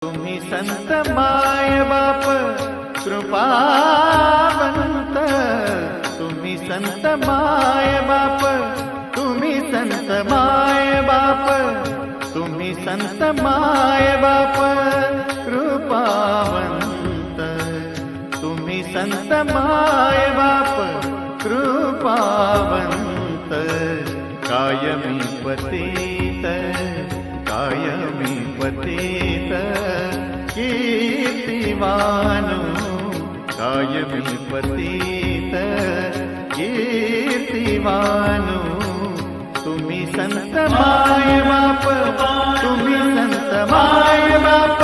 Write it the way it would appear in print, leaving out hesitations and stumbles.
तुम्ही संत माय बाप कृपावंत, तुम्ही संत माय बाप, तुम्ही संत माय बाप, तुम्ही संत माय बाप कृपावंत, तुम्ही संत माय बाप कृपावंत, कायमी पतित कायमी पतित कीर्तिवानो, कायमी पतित कीर्तिवानो, तुम्ही संत माय बाप, तुम्ही संत माय बाप,